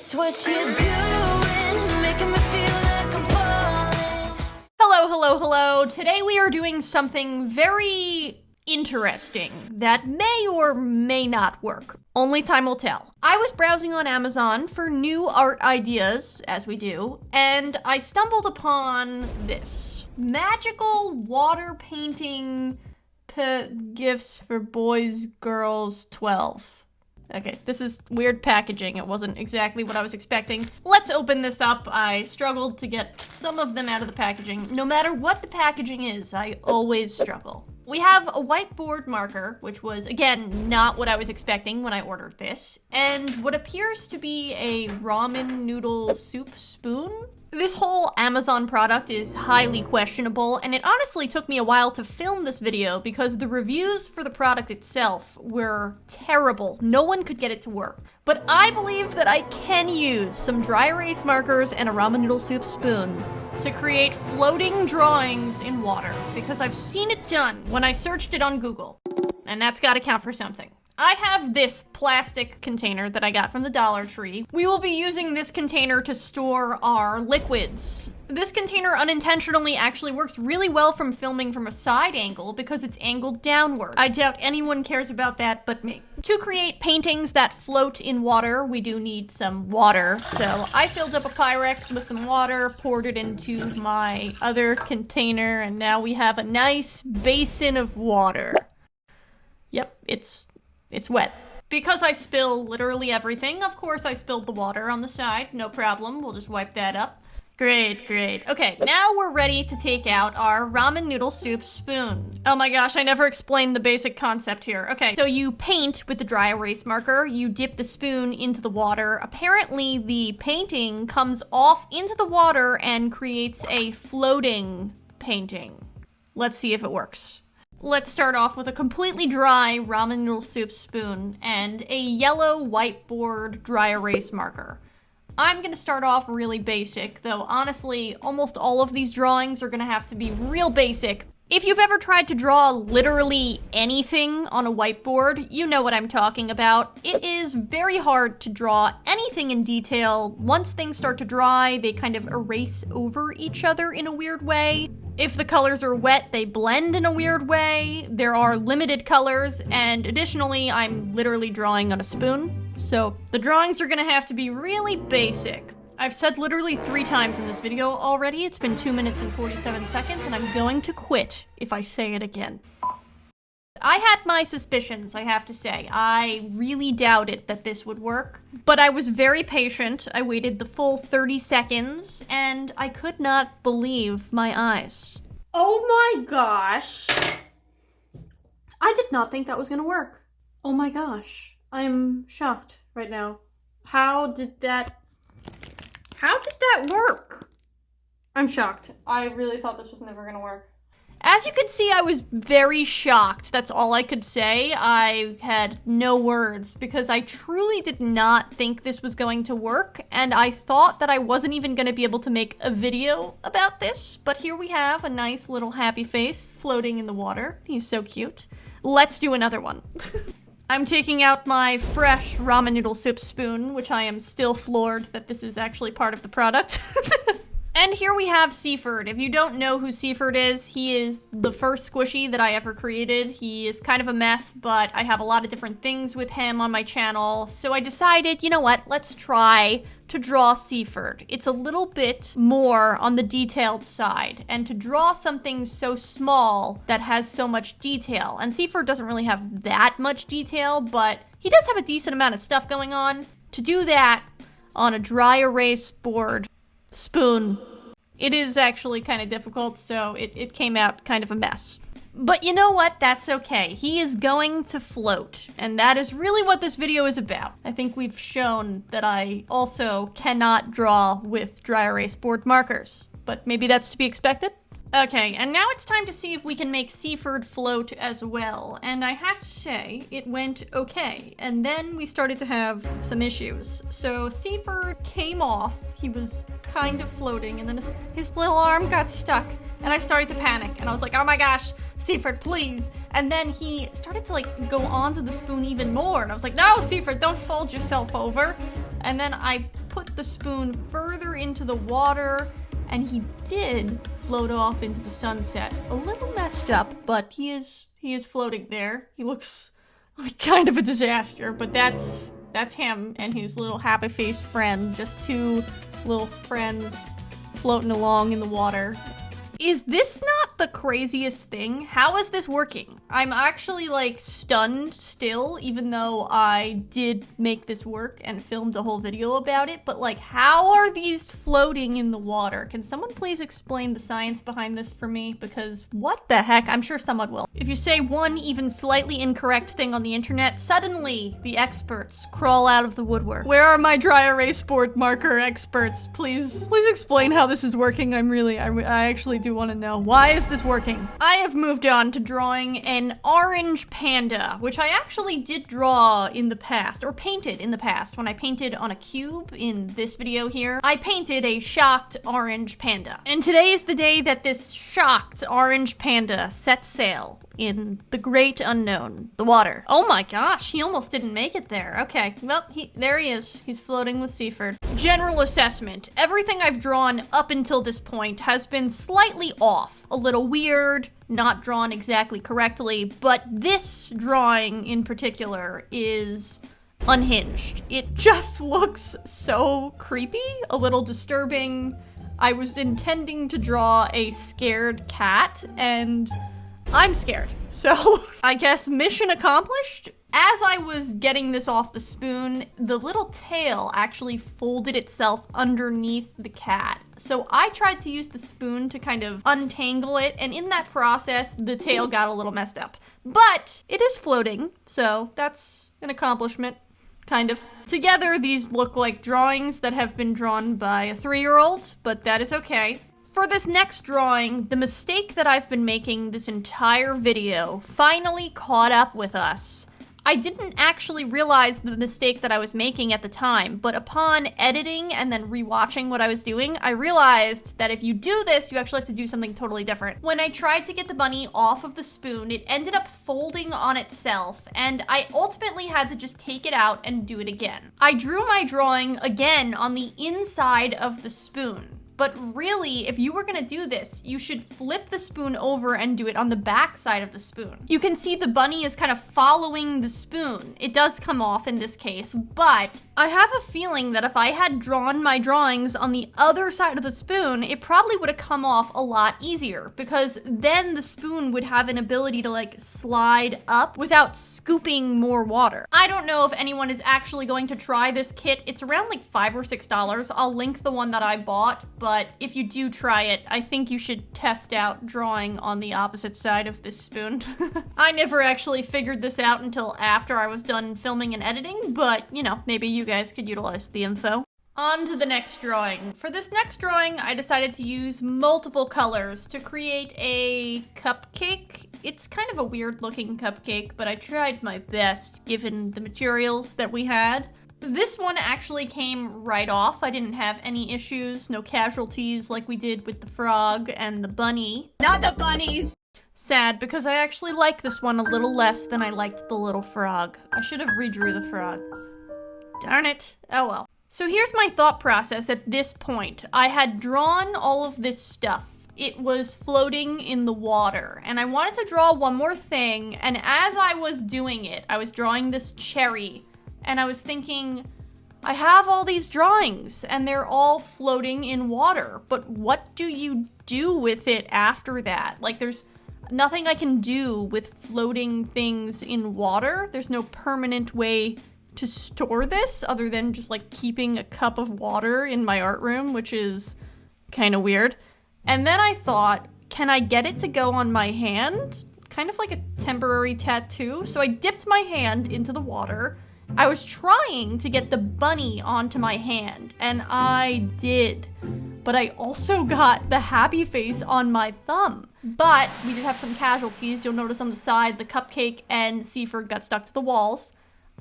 It's what you're doing, making me feel like I'm falling. Hello, hello, hello. Today we are doing something very interesting that may or may not work. Only time will tell. I was browsing on Amazon for new art ideas, as we do, and I stumbled upon this. Magical water painting gifts for boys, girls, 12. Okay, this is weird packaging. It wasn't exactly what I was expecting. Let's open this up. I struggled to get some of them out of the packaging. No matter what the packaging is, I always struggle. We have a whiteboard marker, which was, again, not what I was expecting when I ordered this, and what appears to be a ramen noodle soup spoon. This whole Amazon product is highly questionable, and it honestly took me a while to film this video because the reviews for the product itself were terrible. No one could get it to work. But I believe that I can use some dry erase markers and a ramen noodle soup spoon to create floating drawings in water, because I've seen it done when I searched it on Google, and that's gotta count for something. I have this plastic container that I got from the Dollar Tree. We will be using this container to store our liquids. This container unintentionally actually works really well from filming from a side angle because it's angled downward. I doubt anyone cares about that but me. To create paintings that float in water, we do need some water. So I filled up a Pyrex with some water, poured it into my other container, and now we have a nice basin of water. Yep, it's wet. Because I spill literally everything, of course I spilled the water on the side. No problem, we'll just wipe that up. Great, great. Okay, now we're ready to take out our ramen noodle soup spoon. Oh my gosh, I never explained the basic concept here. Okay, so you paint with the dry erase marker, you dip the spoon into the water. Apparently the painting comes off into the water and creates a floating painting. Let's see if it works. Let's start off with a completely dry ramen noodle soup spoon and a yellow whiteboard dry erase marker. I'm gonna start off really basic, though honestly, almost all of these drawings are gonna have to be real basic. If you've ever tried to draw literally anything on a whiteboard, you know what I'm talking about. It is very hard to draw anything in detail. Once things start to dry, they kind of erase over each other in a weird way. If the colors are wet, they blend in a weird way. There are limited colors, and additionally, I'm literally drawing on a spoon. So the drawings are gonna have to be really basic. I've said literally 3 times in this video already. It's been 2 minutes and 47 seconds, and I'm going to quit if I say it again. I had my suspicions, I have to say. I really doubted that this would work, but I was very patient. I waited the full 30 seconds, and I could not believe my eyes. Oh my gosh. I did not think that was gonna work. Oh my gosh. I'm shocked right now. How did that work? I'm shocked. I really thought this was never gonna work. As you can see, I was very shocked. That's all I could say. I had no words because I truly did not think this was going to work, and I thought that I wasn't even going to be able to make a video about this, but here we have a nice little happy face floating in the water. He's so cute. Let's do another one. I'm taking out my fresh ramen noodle soup spoon, which I am still floored that this is actually part of the product. And here we have Seaford. If you don't know who Seaford is, he is the first squishy that I ever created. He is kind of a mess, but I have a lot of different things with him on my channel. So I decided, you know what, let's try to draw Seaford. It's a little bit more on the detailed side, and to draw something so small that has so much detail. And Seaford doesn't really have that much detail, but he does have a decent amount of stuff going on. To do that on a dry erase board spoon, it is actually kind of difficult, so it came out kind of a mess. But you know what? That's okay. He is going to float, and that is really what this video is about. I think we've shown that I also cannot draw with dry erase board markers, but maybe that's to be expected. Okay, and now it's time to see if we can make Seaford float as well. And I have to say, it went okay. And then we started to have some issues. So Seaford came off. He was kind of floating, and then his little arm got stuck. And I started to panic, and I was like, oh my gosh, Seaford, please. And then he started to like go onto the spoon even more. And I was like, no, Seaford, don't fold yourself over. And then I put the spoon further into the water, and he did float off into the sunset. A little messed up, but he is floating there. He looks like kind of a disaster, but that's him and his little happy-faced friend. Just two little friends floating along in the water. Is this not the craziest thing? How is this working? I'm actually like stunned still, even though I did make this work and filmed a whole video about it, but like, how are these floating in the water? Can someone please explain the science behind this for me? Because what the heck? I'm sure someone will. If you say one even slightly incorrect thing on the internet, suddenly the experts crawl out of the woodwork. Where are my dry erase board marker experts? Please explain how this is working. I actually do want to know. Why is this working? I have moved on to drawing an orange panda, which I actually did draw in the past, or painted in the past. When I painted on a cube in this video here, I painted a shocked orange panda. And today is the day that this shocked orange panda sets sail in the great unknown, the water. Oh my gosh, he almost didn't make it there. Okay, well, there he is. He's floating with Seaford. General assessment. Everything I've drawn up until this point has been slightly off, a little weird, not drawn exactly correctly, but this drawing in particular is unhinged. It just looks so creepy, a little disturbing. I was intending to draw a scared cat, and I'm scared. So I guess mission accomplished. As I was getting this off the spoon, the little tail actually folded itself underneath the cat. So I tried to use the spoon to kind of untangle it, and in that process, the tail got a little messed up. But it is floating, so that's an accomplishment. Kind of. Together, these look like drawings that have been drawn by a 3-year-old, but that is okay. For this next drawing, the mistake that I've been making this entire video finally caught up with us. I didn't actually realize the mistake that I was making at the time, but upon editing and then rewatching what I was doing, I realized that if you do this, you actually have to do something totally different. When I tried to get the bunny off of the spoon, it ended up folding on itself, and I ultimately had to just take it out and do it again. I drew my drawing again on the inside of the spoon. But really, if you were gonna do this, you should flip the spoon over and do it on the back side of the spoon. You can see the bunny is kind of following the spoon. It does come off in this case, but I have a feeling that if I had drawn my drawings on the other side of the spoon, it probably would have come off a lot easier, because then the spoon would have an ability to like slide up without scooping more water. I don't know if anyone is actually going to try this kit. It's around like $5 or $6. I'll link the one that I bought, but if you do try it, I think you should test out drawing on the opposite side of this spoon. I never actually figured this out until after I was done filming and editing, but you know, maybe you guys could utilize the info. On to the next drawing. For this next drawing, I decided to use multiple colors to create a cupcake. It's kind of a weird looking cupcake, but I tried my best given the materials that we had. This one actually came right off. I didn't have any issues, no casualties like we did with the frog and the bunny. Not the bunnies! Sad, because I actually like this one a little less than I liked the little frog. I should have redrew the frog. Darn it. Oh well. So here's my thought process at this point. I had drawn all of this stuff. It was floating in the water, and I wanted to draw one more thing, and as I was doing it, I was drawing this cherry. And I was thinking, I have all these drawings and they're all floating in water, but what do you do with it after that? Like, there's nothing I can do with floating things in water. There's no permanent way to store this other than just like keeping a cup of water in my art room, which is kind of weird. And then I thought, can I get it to go on my hand? Kind of like a temporary tattoo. So I dipped my hand into the water I was trying to get the bunny onto my hand, and I did. But I also got the happy face on my thumb. But we did have some casualties. You'll notice on the side, the cupcake and Seaford got stuck to the walls.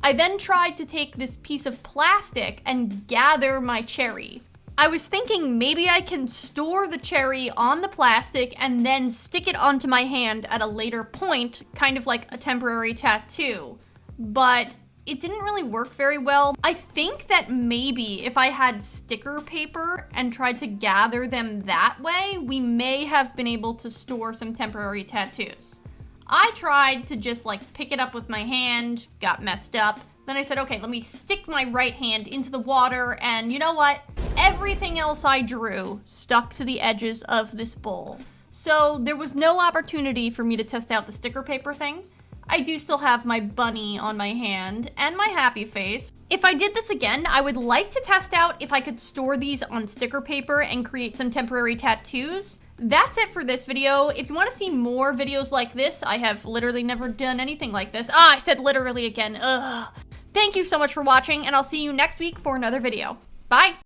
I then tried to take this piece of plastic and gather my cherry. I was thinking maybe I can store the cherry on the plastic and then stick it onto my hand at a later point, kind of like a temporary tattoo. But it didn't really work very well. I think that maybe if I had sticker paper and tried to gather them that way, we may have been able to store some temporary tattoos. I tried to just like pick it up with my hand, got messed up. Then I said, okay, let me stick my right hand into the water, and you know what? Everything else I drew stuck to the edges of this bowl. So there was no opportunity for me to test out the sticker paper thing. I do still have my bunny on my hand and my happy face. If I did this again, I would like to test out if I could store these on sticker paper and create some temporary tattoos. That's it for this video. If you want to see more videos like this, I have literally never done anything like this. I said literally again. Ugh. Thank you so much for watching, and I'll see you next week for another video. Bye!